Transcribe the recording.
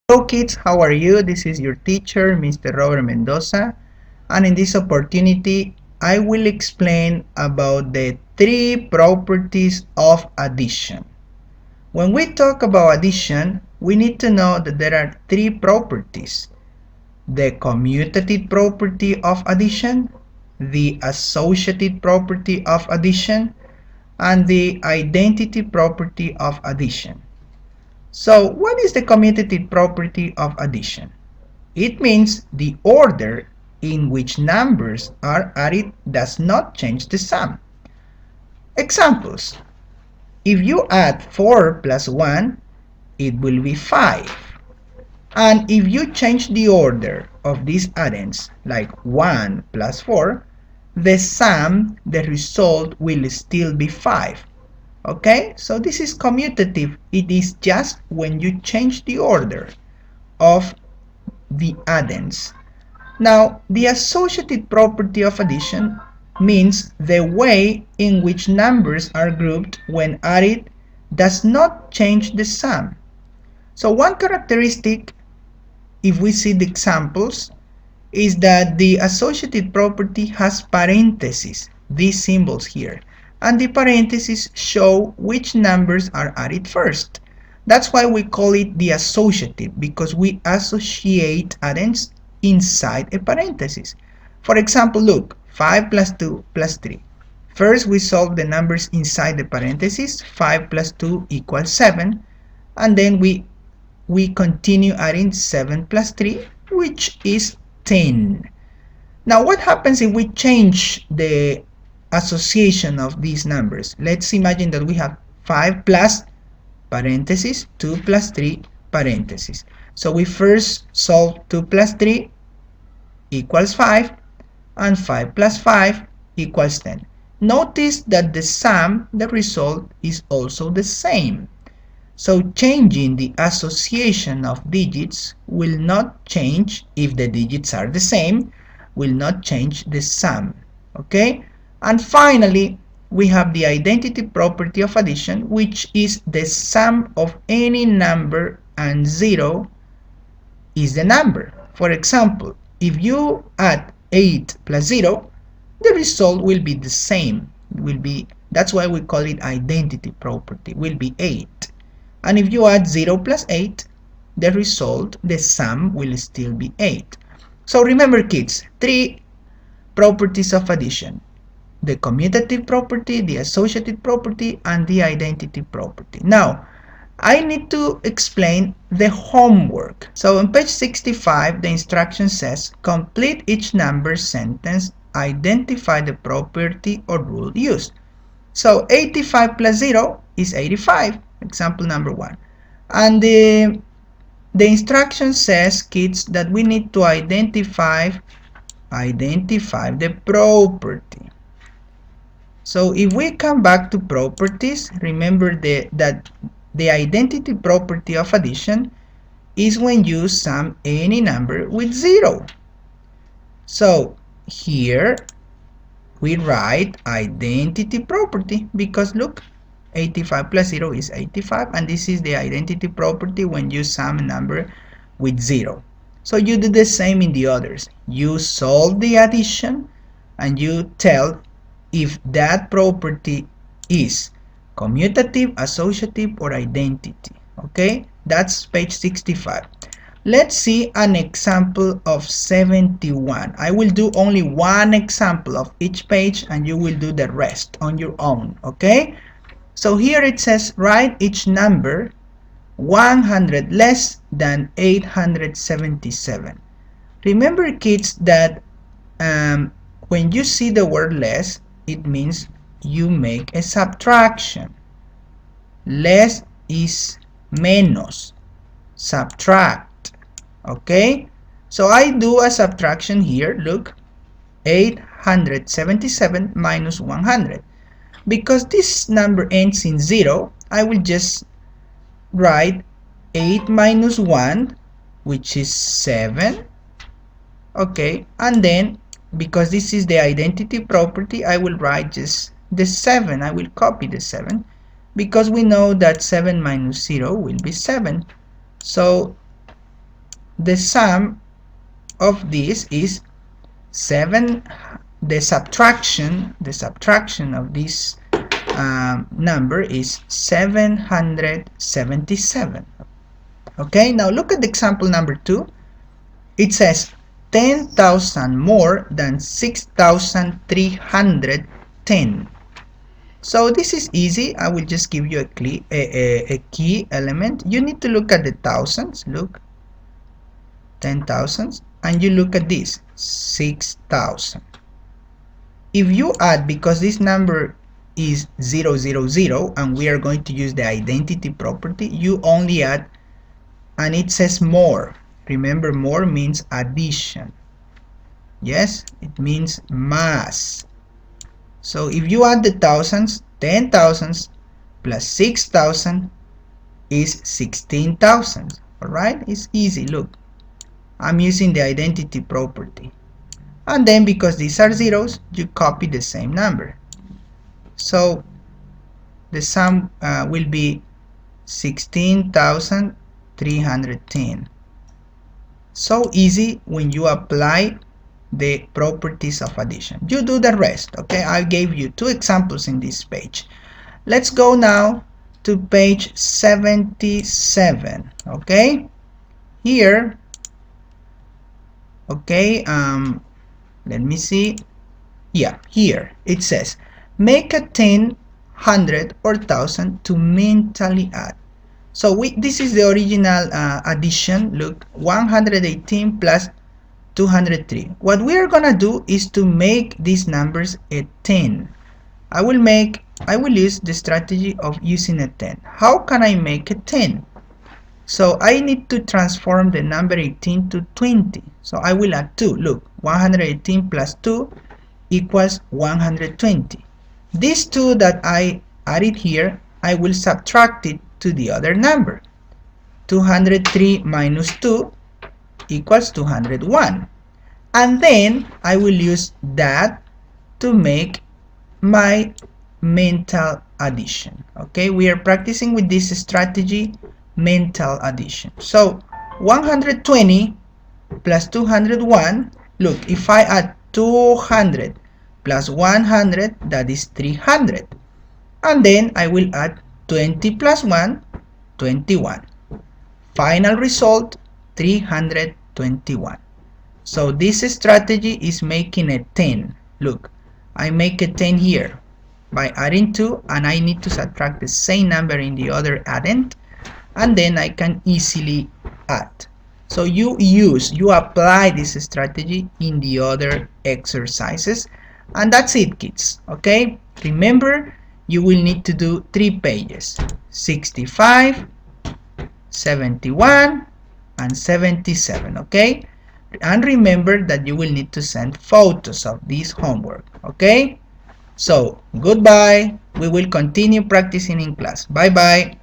Hello kids, how are you? This is your teacher, Mr. Robert Mendoza, and in this opportunity, I will explain about the three properties of addition. When we talk about addition, we need to know that there are three properties: the commutative property of addition, the associative property of addition, and the identity property of addition. So, what is the commutative property of addition? It means the order in which numbers are added does not change the sum. Examples: if you add 4 plus 1, it will be 5. And if you change the order of these addends, like 1 plus 4, the result will still be 5. Okay, so this is commutative. It is just when you change the order of the addends. Now, the associative property of addition means the way in which numbers are grouped when added does not change the sum. So one characteristic, if we see the examples, is that the associative property has parentheses, these symbols here, and the parentheses show which numbers are added first. That's why we call it the associative, because we associate addends inside a parenthesis. For example, look, 5 plus 2 plus 3. First we solve the numbers inside the parenthesis. 5 plus 2 equals 7, and then we continue adding 7 plus 3, which is 10. Now what happens if we change the association of these numbers? Let's imagine that we have 5 plus parenthesis 2 plus 3 parenthesis. So we first solve 2 plus 3 equals 5, and 5 plus 5 equals 10. Notice that the result is also the same. So changing the association of digits will not change, if the digits are the same, will not change the sum. Okay? And finally, we have the identity property of addition, which is the sum of any number and 0 is the number. For example, if you add 8 plus 0, the result will be the same. That's why we call it identity property, will be 8. And if you add 0 plus 8, the sum will still be 8. So remember kids, three properties of addition: the commutative property, the associative property, and the identity property. Now, I need to explain the homework. So on page 65, the instruction says, complete each number sentence, identify the property or rule used. So 85 plus 0 is 85, example number 1. And the instruction says, kids, that we need to identify the property. So if we come back to properties, remember that the identity property of addition is when you sum any number with 0. So here we write identity property, because look, 85 plus 0 is 85, and this is the identity property when you sum a number with 0. So you do the same in the others. You solve the addition and you tell if that property is commutative, associative, or identity. Okay, that's page 65. Let's see an example of 71. I will do only one example of each page and you will do the rest on your own. Okay, so here it says, write each number 100 less than 877. Remember kids that when you see the word less, it means you make a subtraction. Less is menos. Subtract. Okay? So I do a subtraction here. Look. 877 minus 100. Because this number ends in 0, I will just write 8 minus 1, which is 7. Okay? And then, because this is the identity property, I will write just the 7. I will copy the 7, because we know that 7 minus 0 will be 7. So the sum of this is 7. The subtraction of this number is 777. Okay, now look at the example number 2. It says 10,000 more than 6,310. So this is easy. I will just give you a key element. You need to look at the thousands. Look, 10,000, and you look at this 6,000. If you add, because this number is 0, 0, 0, and we are going to use the identity property, you only add, and it says more. Remember, more means addition. Yes, it means mass. So if you add the thousands, 10,000 plus 6,000 is 16,000. Alright, it's easy. Look, I'm using the identity property. And then because these are zeros, you copy the same number. So the sum will be 16,310. So easy when you apply the properties of addition. You do the rest. Okay, I gave you 2 examples in this page. Let's go now to page 77. Okay, here, okay, let me see. Yeah, here it says make a 10, 100 or 1000 to mentally add. So this is the original addition. Look, 118 plus 203. What we are gonna do is to make these numbers a 10. I will use the strategy of using a 10. How can I make a 10? So I need to transform the number 18 to 20. So I will add 2. Look, 118 plus 2 equals 120. These 2 that I added here, I will subtract it to the other number. 203 minus 2 equals 201. And then I will use that to make my mental addition. Okay, we are practicing with this strategy, mental addition. So 120 plus 201, look, if I add 200 plus 100, that is 300. And then I will add 20 plus 1, 21. Final result, 321. So this strategy is making a 10. Look, I make a 10 here by adding 2, and I need to subtract the same number in the other addend, and then I can easily add. So you apply this strategy in the other exercises, and that's it, kids. Okay, remember, you will need to do 3 pages: 65, 71 and 77. Okay, and remember that you will need to send photos of this homework. Okay, so goodbye. We will continue practicing in class. Bye bye.